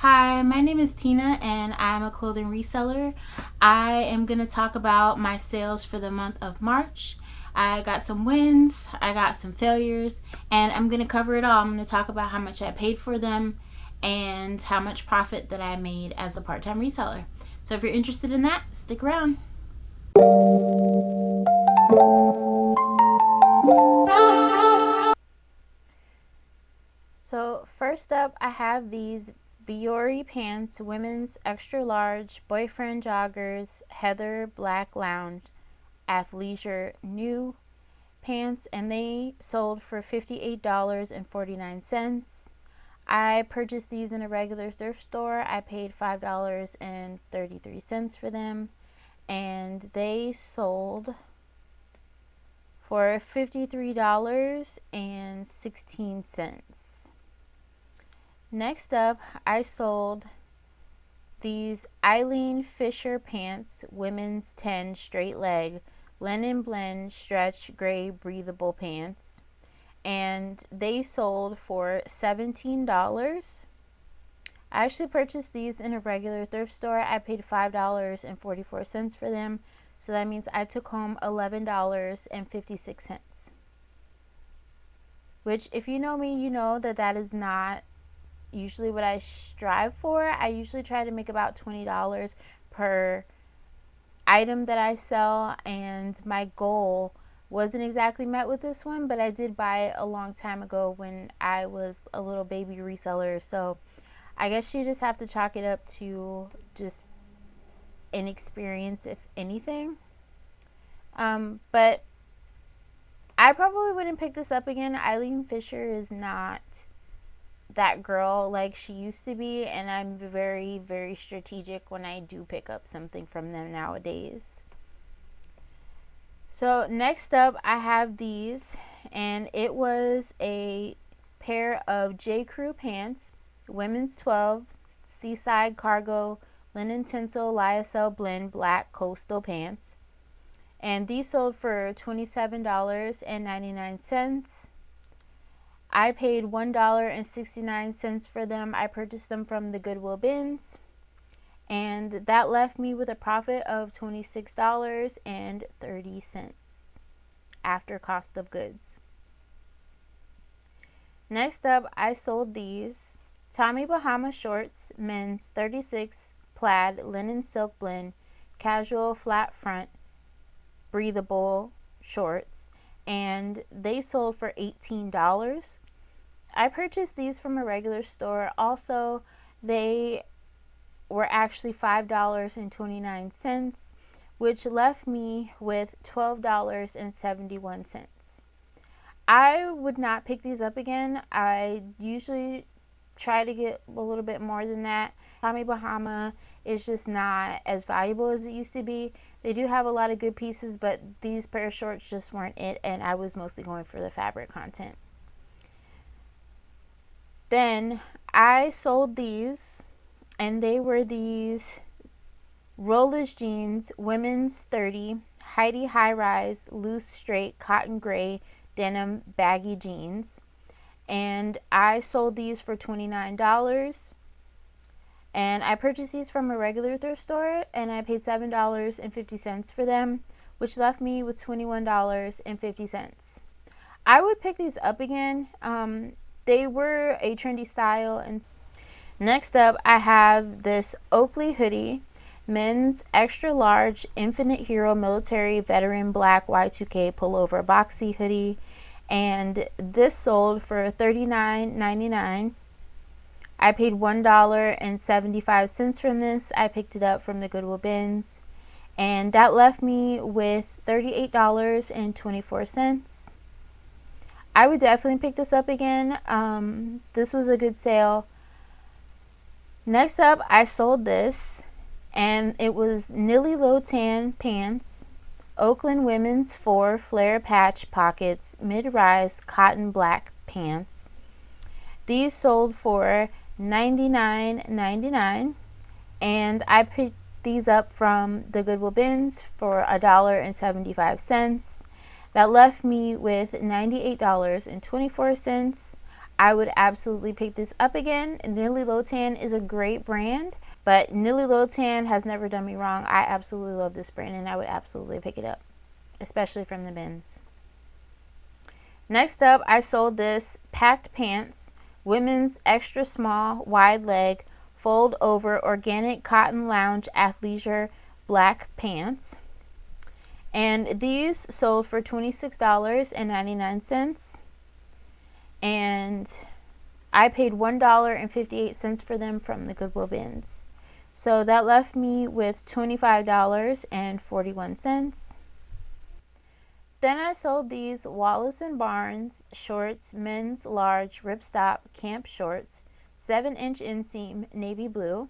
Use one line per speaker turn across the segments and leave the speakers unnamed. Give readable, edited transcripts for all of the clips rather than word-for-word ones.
Hi, my name is Tina and I'm a clothing reseller. I am going to talk about my sales for the month of March. I got some wins, I got some failures, and I'm going to cover it all. I'm going to talk about how much I paid for them and how much profit that I made as a part-time reseller. So if you're interested in that, stick around. So first up, I have these Biore pants, women's extra large, boyfriend joggers, Heather black lounge, athleisure new pants, and they sold for $58.49. I purchased these in a regular thrift store. I paid $5.33 for them, and they sold for $53.16. Next up, I sold these Eileen Fisher pants, women's 10 straight leg, linen blend stretch gray breathable pants, and they sold for $17. I actually purchased these in a regular thrift store. I paid $5.44 for them, so that means I took home $11.56. Which, if you know me, you know that that is not usually what I strive for. I usually try to make about $20 per item that I sell, and my goal wasn't exactly met with this one, but I did buy it a long time ago when I was a little baby reseller, so I guess you just have to chalk it up to just inexperience, if anything. But I probably wouldn't pick this up again. Eileen Fisher is not that girl like she used to be, and I'm very, very strategic when I do pick up something from them nowadays. So next up, I have these, and it was a pair of J. Crew pants, women's 12 seaside cargo linen tinsel lyocell blend black coastal pants, and these sold for $27.99. I paid $1.69 for them. I purchased them from the Goodwill bins, and that left me with a profit of $26.30 after cost of goods. Next up, I sold these Tommy Bahama shorts, men's 36 plaid linen silk blend, casual flat front, breathable shorts, and they sold for $18. I purchased these from a regular store. Also, they were actually $5.29, which left me with $12.71. I would not pick these up again. I usually try to get a little bit more than that. Tommy Bahama is just not as valuable as it used to be. They do have a lot of good pieces, but these pair of shorts just weren't it, and I was mostly going for the fabric content. Then I sold these, and they were these Rollers jeans, women's 30, Heidi high rise, loose straight cotton gray denim baggy jeans, and I sold these for $29. And I purchased these from a regular thrift store, and I paid $7.50 for them, which left me with $21.50. I would pick these up again. They were a trendy style. And next up, I have this Oakley hoodie, men's extra large Infinite Hero military veteran black Y2K pullover boxy hoodie, and this sold for $39.99. I paid $1.75 from this. I picked it up from the Goodwill bins, and that left me with $38.24. I would definitely pick this up again. This was a good sale. Next up, I sold this, and it was Nilly Low Tan pants, Oakland women's 4 flare patch pockets mid-rise cotton black pants. These sold for $99.99, and I picked these up from the Goodwill bins for $1.75. That left me with $98.24. I would absolutely pick this up again. Nilly Lotan is a great brand, but Nilly Lotan has never done me wrong. I absolutely love this brand and I would absolutely pick it up, especially from the bins. Next up, I sold this packed pants, women's extra small, wide leg, fold over organic cotton lounge athleisure black pants. And these sold for $26.99. And I paid $1.58 for them from the Goodwill bins. So that left me with $25.41. Then I sold these Wallace & Barnes shorts, men's large ripstop camp shorts, 7-inch inseam, navy blue.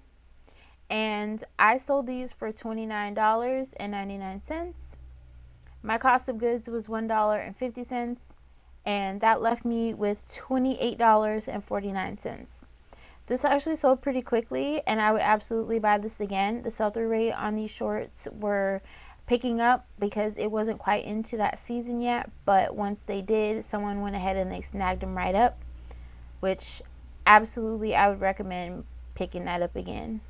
And I sold these for $29.99. My cost of goods was $1.50, and that left me with $28.49. This actually sold pretty quickly, and I would absolutely buy this again. The sell-through rate on these shorts were picking up because it wasn't quite into that season yet, but once they did, someone went ahead and they snagged them right up, which absolutely I would recommend picking that up again.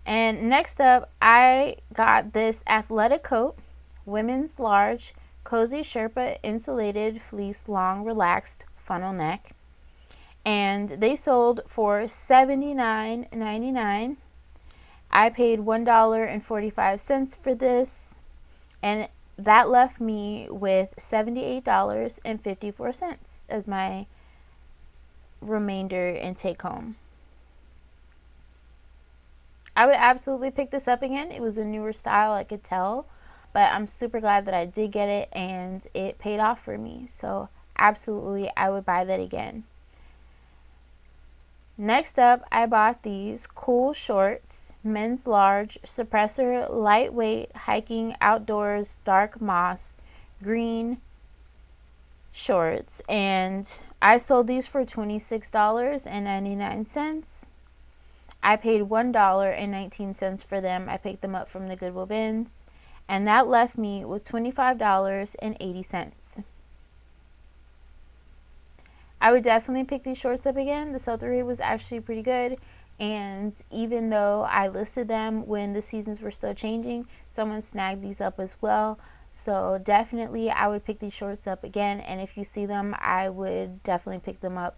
And next up, I got this athletic coat, women's large, cozy Sherpa insulated fleece long relaxed funnel neck, and they sold for $79.99. I paid $1.45 for this, and that left me with $78.54 as my remainder and take home. I would absolutely pick this up again. It was a newer style, I could tell, but I'm super glad that I did get it and it paid off for me. So absolutely, I would buy that again. Next up, I bought these cool shorts, men's large, suppressor, lightweight, hiking, outdoors, dark moss, green shorts. And I sold these for $26.99. I paid $1.19 for them. I picked them up from the Goodwill bins. And that left me with $25.80. I would definitely pick these shorts up again. The sell-through rate was actually pretty good, and even though I listed them when the seasons were still changing, someone snagged these up as well. So definitely I would pick these shorts up again, and if you see them, I would definitely pick them up,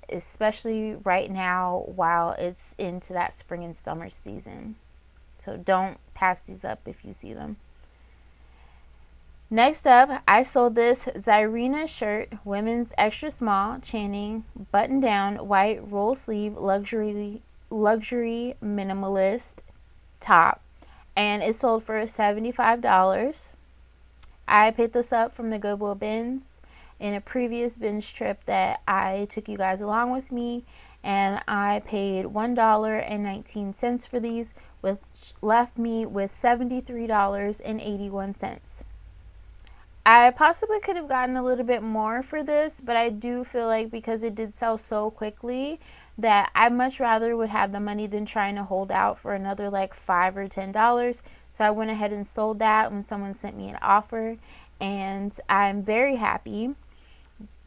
especially right now while it's into that spring and summer season. So don't pass these up if you see them. Next up, I sold this Zyrina shirt, women's extra small, Channing, button down, white roll sleeve, luxury minimalist top, and it sold for $75. I picked this up from the Goodwill bins in a previous binge trip that I took you guys along with me, and I paid $1.19 for these, which left me with $73.81. I possibly could have gotten a little bit more for this, but I do feel like because it did sell so quickly that I much rather would have the money than trying to hold out for another like $5 or $10. So I went ahead and sold that when someone sent me an offer, and I'm very happy.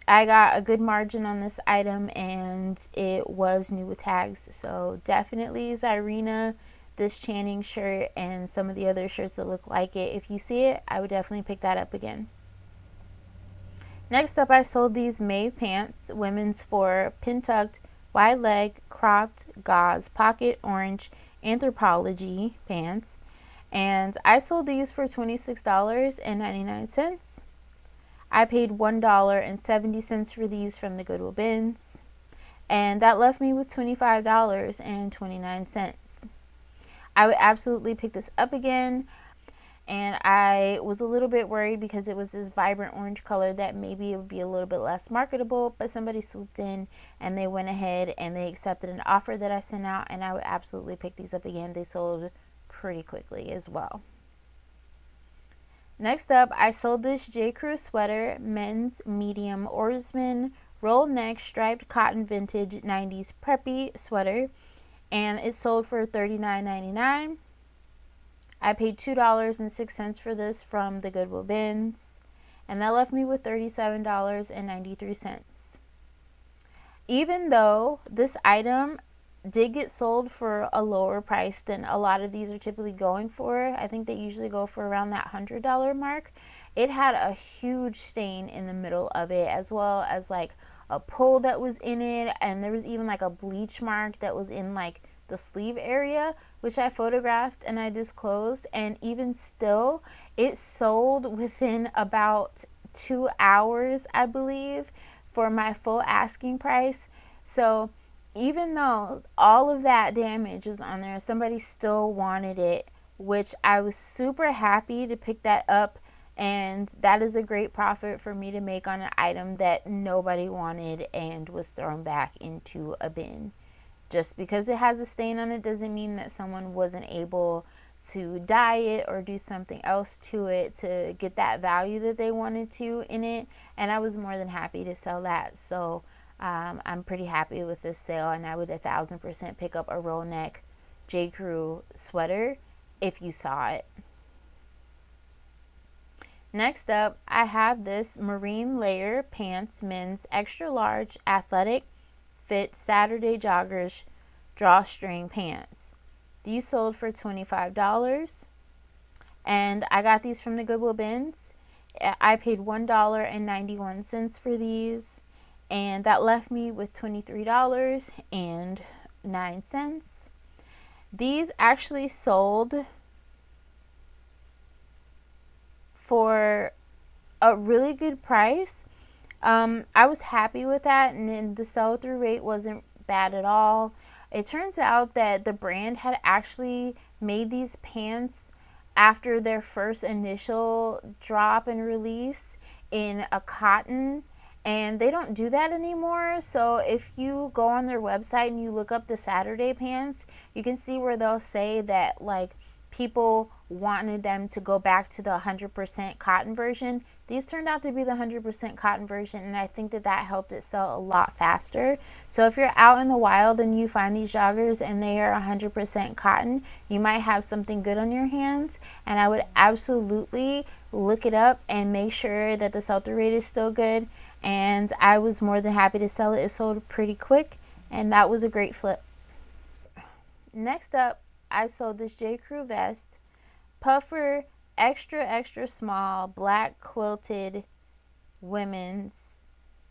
I got a good margin on this item, and it was new with tags. So definitely Zyrina, this Channing shirt, and some of the other shirts that look like it. If you see it, I would definitely pick that up again. Next up, I sold these Maeve pants, women's for pin-tucked, wide leg, cropped, gauze, pocket orange, anthropology pants. And I sold these for $26.99. I paid $1.70 for these from the Goodwill bins, and that left me with $25.29. I would absolutely pick this up again, and I was a little bit worried because it was this vibrant orange color that maybe it would be a little bit less marketable, but somebody swooped in and they went ahead and they accepted an offer that I sent out, and I would absolutely pick these up again. They sold pretty quickly as well. Next up, I sold this J. Crew sweater, men's medium oarsman, roll neck, striped cotton vintage 90s preppy sweater, and it sold for $39.99. I paid $2.06 for this from the Goodwill bins, and that left me with $37.93. Even though this item did get sold for a lower price than a lot of these are typically going for, I think they usually go for around that $100 mark, it had a huge stain in the middle of it, as well as like a pull that was in it, and there was even like a bleach mark that was in like the sleeve area, which I photographed and I disclosed. And even still, it sold within about 2 hours, I believe, for my full asking price. So even though all of that damage was on there, somebody still wanted it, which I was super happy to pick that up. And that is a great profit for me to make on an item that nobody wanted and was thrown back into a bin. Just because it has a stain on it doesn't mean that someone wasn't able to dye it or do something else to it to get that value that they wanted to in it. And I was more than happy to sell that. So I'm pretty happy with this sale, and I would 1000% pick up a roll neck J. Crew sweater if you saw it. Next up, I have this Marine Layer Pants Men's Extra Large Athletic Fit Saturday Joggers Drawstring Pants. These sold for $25, and I got these from the Goodwill bins. I paid $1.91 for these, and that left me with $23.09. These actually sold for a really good price. I was happy with that, and then the sell-through rate wasn't bad at all. It turns out that the brand had actually made these pants after their first initial drop and release in a cotton, and they don't do that anymore. So if you go on their website and you look up the Saturday pants, you can see where they'll say that like people wanted them to go back to the 100% cotton version. These turned out to be the 100% cotton version, and I think that that helped it sell a lot faster. So if you're out in the wild and you find these joggers and they are 100% cotton, you might have something good on your hands, and I would absolutely look it up and make sure that the sell-through rate is still good. And I was more than happy to sell it. It sold pretty quick, and that was a great flip. Next up, I sold this J. Crew vest, puffer, extra small, black quilted women's,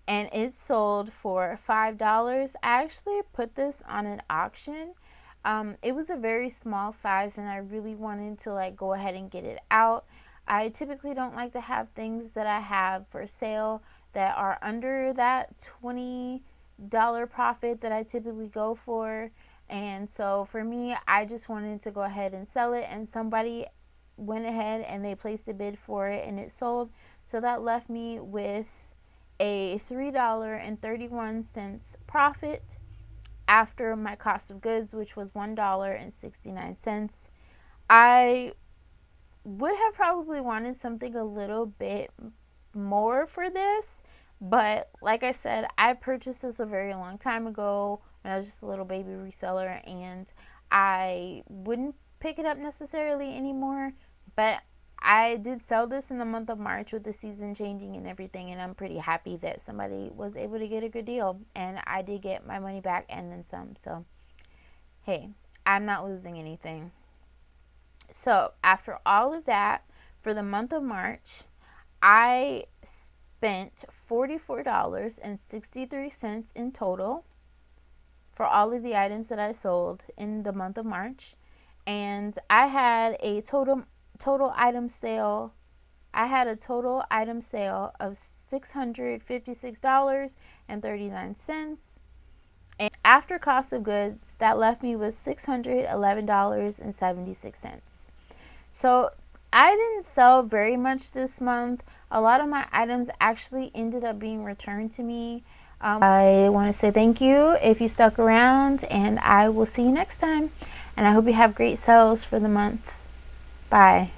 and it sold for $5. I actually put this on an auction. It was a very small size, and I really wanted to like go ahead and get it out. I typically don't like to have things that I have for sale that are under that $20 profit that I typically go for. And so for me, I just wanted to go ahead and sell it, and somebody went ahead and they placed a bid for it and it sold. So that left me with a $3.31 profit after my cost of goods, which was $1.69. I would have probably wanted something a little bit more for this, but like I said, I purchased this a very long time ago when I was just a little baby reseller, and I wouldn't pick it up necessarily anymore. But I did sell this in the month of March with the season changing and everything, and I'm pretty happy that somebody was able to get a good deal, and I did get my money back and then some. So hey, I'm not losing anything. So after all of that, for the month of March, I spent $44.63 in total for all of the items that I sold in the month of March. And I had a total item sale. I had a total item sale of $656.39. And after cost of goods, that left me with $611.76. So I didn't sell very much this month. A lot of my items actually ended up being returned to me. I want to say thank you if you stuck around, and I will see you next time. And I hope you have great sales for the month. Bye.